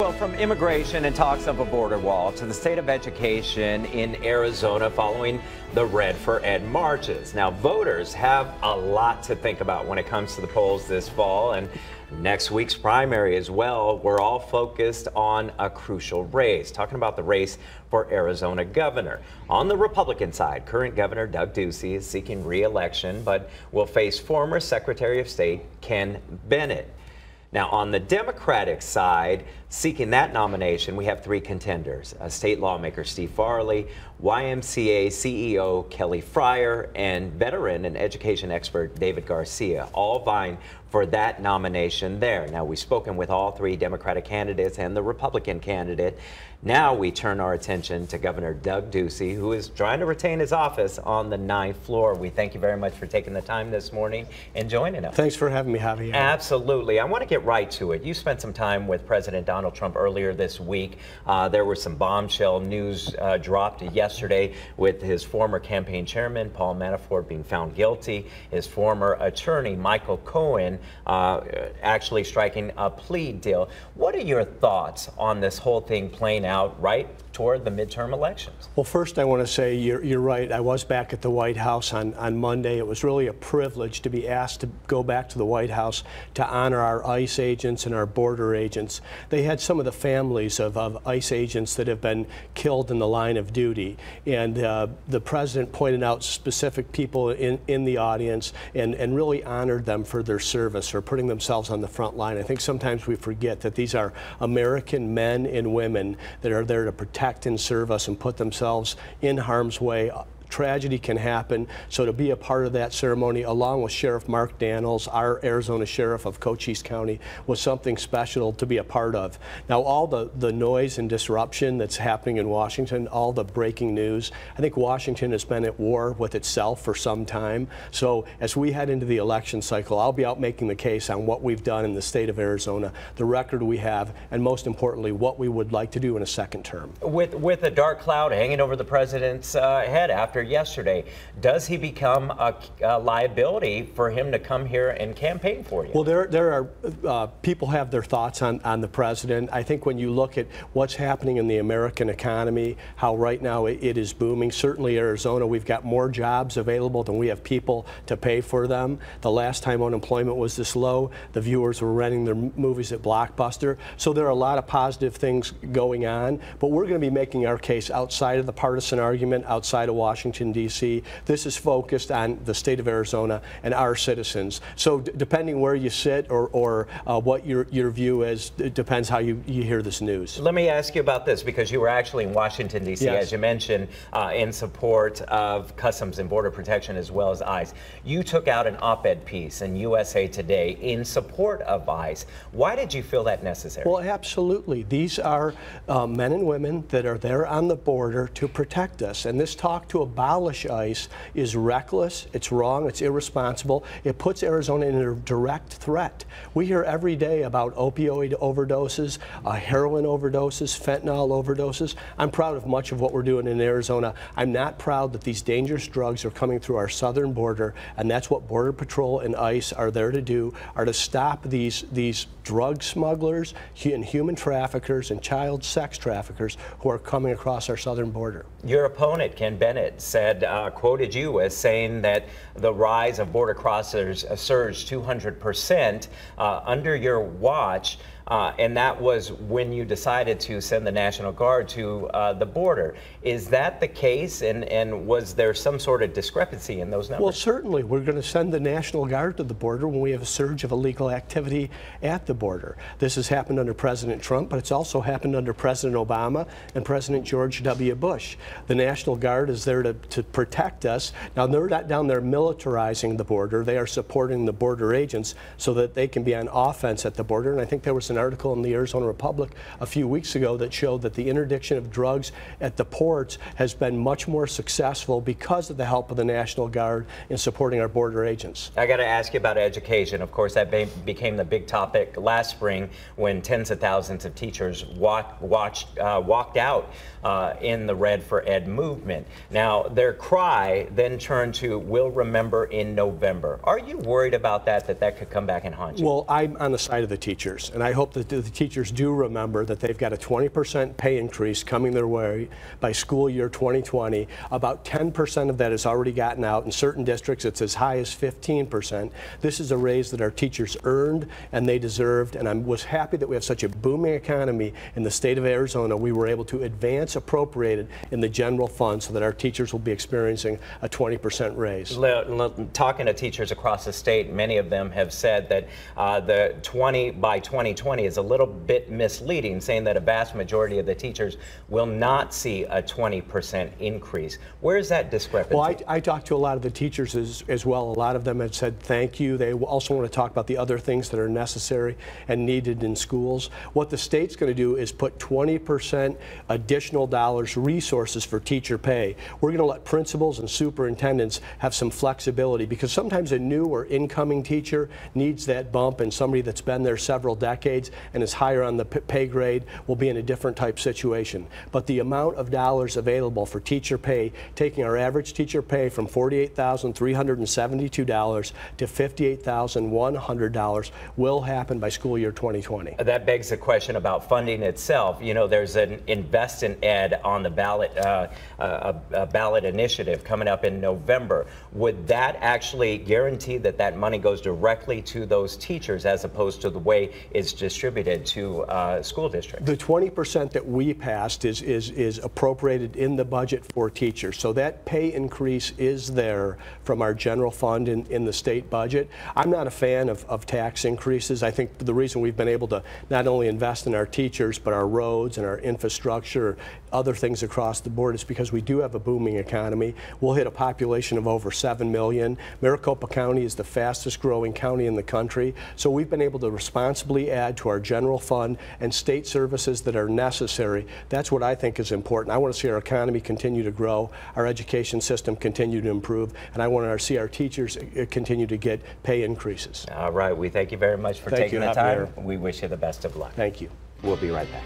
Well, from immigration and talks of a border wall to the state of education in Arizona following the Red for Ed marches. Now, voters have a lot to think about when it comes to the polls this fall and next week's primary as well. We're all focused on a crucial race, talking about the race for Arizona governor. On the Republican side, current Governor Doug Ducey is seeking re-election, but will face former Secretary of State Ken Bennett. Now, on the Democratic side, seeking that nomination, we have three contenders: state lawmaker Steve Farley, YMCA CEO Kelly Fryer, and veteran and education expert David Garcia, all vying for that nomination there. Now, we've spoken with all three Democratic candidates and the Republican candidate. Now we turn our attention to Governor Doug Ducey, who is trying to retain his office on the 9th floor. We thank you very much for taking the time this morning and joining us. Thanks for having me, Javier. Absolutely. I want to get right to it. You spent some time with President Donald Trump earlier this week. There was some bombshell news dropped yesterday with his former campaign chairman, Paul Manafort, being found guilty, his former attorney, Michael Cohen, actually striking a plea deal. What are your thoughts on this whole thing playing out right toward the midterm elections? Well, first I want to say you're right. I was back at the White House on Monday. It was really a privilege to be asked to go back to the White House to honor our ICE agents and our border agents. They had some of the families of ICE agents that have been killed in the line of duty, and the president pointed out specific people in the audience and really honored them for their service, for putting themselves on the front line. I think sometimes we forget that these are American men and women that are there to protect and serve us and put themselves in harm's way. Tragedy can happen, so to be a part of that ceremony along with Sheriff Mark Daniels, our Arizona Sheriff of Cochise County, was something special to be a part of. Now, all the noise and disruption that's happening in Washington, all the breaking news, I think Washington has been at war with itself for some time. So as we head into the election cycle, I'll be out making the case on what we've done in the state of Arizona, the record we have, and most importantly, what we would like to do in a second term. With a dark cloud hanging over the president's head after yesterday, does he become a liability for him to come here and campaign for you? Well, there are people have their thoughts on the president. I think when you look at what's happening in the American economy, how right now it is booming. Certainly Arizona, we've got more jobs available than we have people to pay for them. The last time unemployment was this low, the viewers were renting their movies at Blockbuster. So there are a lot of positive things going on, but we're going to be making our case outside of the partisan argument, outside of Washington, D.C. This is focused on the state of Arizona and our citizens. So depending where you sit or what your view is, it depends how you hear this news. Let me ask you about this, because you were actually in Washington, D.C., yes, as you mentioned, in support of Customs and Border Protection as well as ICE. You took out an op-ed piece in USA Today in support of ICE. Why did you feel that necessary? Well, absolutely. These are men and women that are there on the border to protect us. And this talk to abolish ICE is reckless, it's wrong, it's irresponsible. It puts Arizona in a direct threat. We hear every day about opioid overdoses, heroin overdoses, fentanyl overdoses. I'm proud of much of what we're doing in Arizona. I'm not proud that these dangerous drugs are coming through our southern border, and that's what Border Patrol and ICE are there to do, are to stop these drug smugglers and human traffickers and child sex traffickers who are coming across our southern border. Your opponent, Ken Bennett, said, quoted you as saying that the rise of border crossers surged 200% under your watch. And that was when you decided to send the National Guard to the border. Is that the case? And was there some sort of discrepancy in those numbers? Well, certainly. We're going to send the National Guard to the border when we have a surge of illegal activity at the border. This has happened under President Trump, but it's also happened under President Obama and President George W. Bush. The National Guard is there to protect us. Now, they're not down there militarizing the border. They are supporting the border agents so that they can be on offense at the border. And I think there was an article in the Arizona Republic a few weeks ago that showed that the interdiction of drugs at the ports has been much more successful because of the help of the National Guard in supporting our border agents. I got to ask you about education. Of course, that became the big topic last spring when tens of thousands of teachers walked out in the Red for Ed movement. Now, their cry then turned to "We'll remember in November." Are you worried about that could come back and haunt you? Well, I'm on the side of the teachers, and I hope hope that the teachers do remember that they've got a 20% pay increase coming their way by school year 2020. About 10% of that has already gotten out. In certain districts, it's as high as 15%. This is a raise that our teachers earned and they deserved, and I was happy that we have such a booming economy in the state of Arizona. We were able to advance appropriated in the general fund so that our teachers will be experiencing a 20% raise. Talking to teachers across the state, many of them have said that the 20 by 2020 is a little bit misleading, saying that a vast majority of the teachers will not see a 20% increase. Where is that discrepancy? Well, I talked to a lot of the teachers as well. A lot of them have said thank you. They also want to talk about the other things that are necessary and needed in schools. What the state's going to do is put 20% additional dollars, resources for teacher pay. We're going to let principals and superintendents have some flexibility, because sometimes a new or incoming teacher needs that bump, and somebody that's been there several decades and is higher on the pay grade will be in a different type situation. But the amount of dollars available for teacher pay, taking our average teacher pay from $48,372 to $58,100, will happen by school year 2020. That begs the question about funding itself. You know, there's an Invest in Ed on the ballot, a ballot initiative coming up in November. Would that actually guarantee that that money goes directly to those teachers as opposed to the way it's distributed to school districts? The 20% that we passed is appropriated in the budget for teachers. So that pay increase is there from our general fund in the state budget. I'm not a fan of tax increases. I think the reason we've been able to not only invest in our teachers, but our roads and our infrastructure, other things across the board, is because we do have a booming economy. We'll hit a population of over 7 million. Maricopa County is the fastest growing county in the country. So we've been able to responsibly add to our general fund and state services that are necessary. That's what I think is important. I want to see our economy continue to grow, our education system continue to improve, and I want to see our teachers continue to get pay increases. All right. We thank you very much for taking the time. We wish you the best of luck. Thank you. We'll be right back.